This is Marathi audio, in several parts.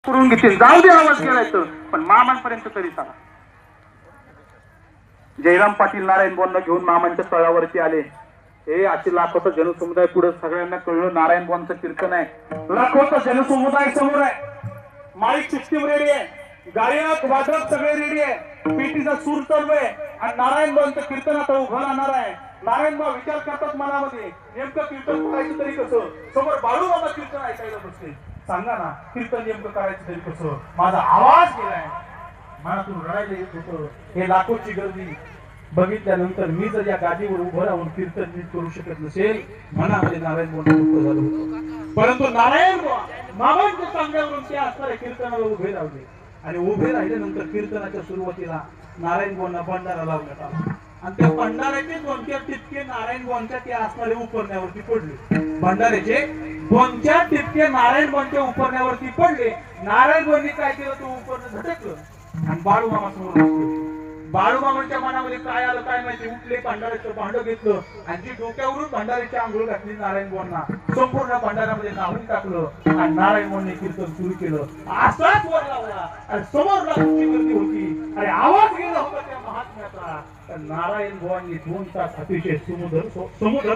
करून घेतील, जाऊ दे आवाज केलायचं, पण मामांपर्यंत तरी चला. जयराम पाटील नारायण बोंना घेऊन मामांच्या तळावरती आले. हे अशी लाखोचा जनसमुदाय पुढे सगळ्यांना कळलं नारायण बोंचं कीर्तन आहे. लाखोचा जनसमुदाय समोर आहे. माईक सिस्टीम रेडी आहे, गायक वादक सगळे रेडी आहे, पेटीचा सूर चालू आहे आणि नारायण बोंचं कीर्तन आता उभं राहणार आहे. नारायण बा विचार करतात मनामध्ये, नेमकं कीर्तन करायचं तरी कसं. समोर बाळू बाबा कीर्तन ऐकायला बसले. सांगा ना कीर्तन नेमकं करायचं तरी कसं. माझा आवाज गेलाय, मनातून रडायला येत होतं. हे लाखोची गर्दी बघितल्यानंतर मी जर या गादीवर उभं राहून कीर्तन नीट करू शकत नसेल, मनामध्ये नारायण बोंड दुःख झालं होतं. परंतु नारायण मामांच्या सांगण्यावरून ते असणाऱ्या कीर्तनाला उभे राहिले आणि उभे राहिल्यानंतर कीर्तनाच्या सुरुवातीला नारायण बोंना भंडारा लावण्यात आला आणि त्या भंडाऱ्याचे 2-4 टिपके नारायण बोंच्या ते असणाऱ्या उपरण्यावरती पडले. भंडाऱ्याचे 2-4 टिपके नारायण बोंच्या उपरण्यावरती पडले. नारायण बोंनी काय केलं, तो उपरनं झटकलं आणि बाळू मामा समोर बसले. बाळू मामांच्या मनामध्ये काय आलं काय माहिती, उठले, भंडाऱ्याचं भांड घेतलं आणि जी डोक्यावरून भंडाऱ्याची आंघोळ घातली नारायण बोंना, संपूर्ण भंडाऱ्यामध्ये नाहून टाकलं आणि नारायण बोंनी कीर्तन सुरू केलं. असाच वर लावला आणि समोर लाखोची गर्दी होती आणि आवाज गेला होता त्या महात्म्याचा. नारायण बोंनी 2 तास अतिशय समुद्र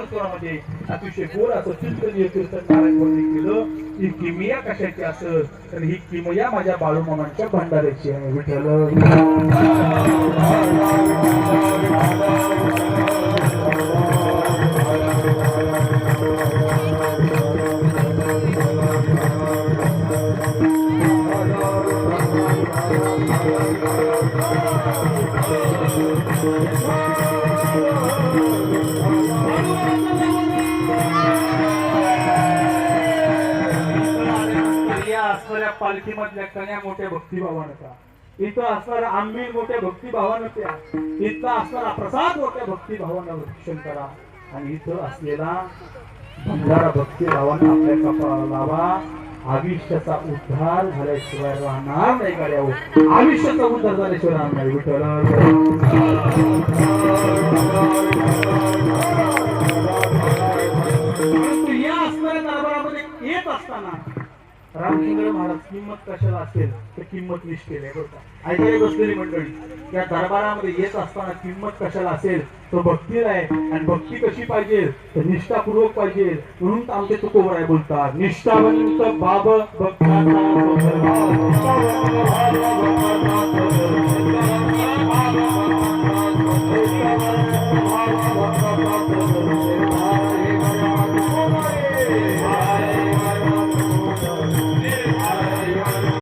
स्वरामध्ये अतिशय गोड असं चिंतनीय कीर्तन नारायण बोंनी केलं. ही किमया कशाची असं, तर ही किमया माझ्या बाळू मामांच्या भंडाऱ्याची आहे. विठ्ठल पालखीमधल्या कन्या मोठ्या भक्तिभावानं, इथं असणारा आंबील मोठ्या भक्तिभावानं प्या, इथं असणारा प्रसाद मोठ्या भक्तिभावानं रक्षण करा आणि इथं असलेला भंडारा भक्तिभावानं आपल्या कपाळाला लावा. आयुष्याचा उद्धार झाल्याशिवाय राहणार नाही गाड्यावर, आयुष्याचा उद्धार झाल्याशिवाय राहणार नाही. विठ्ठल या असणाऱ्या दरबारामध्ये येत असताना रामचंद्र महाराज किंमत कशाला असेल तर किंमत निष्ठेल आहे. बघा ऐकायला बसलेली मंडळी, या दरबारामध्ये येत असताना किंमत कशाला असेल तो भक्तीला आहे. आणि भक्ती कशी पाहिजे तर निष्ठापूर्वक पाहिजे. म्हणून आमचे तुकोबराय बोलतात, निष्ठावंत बाब भक्ताचा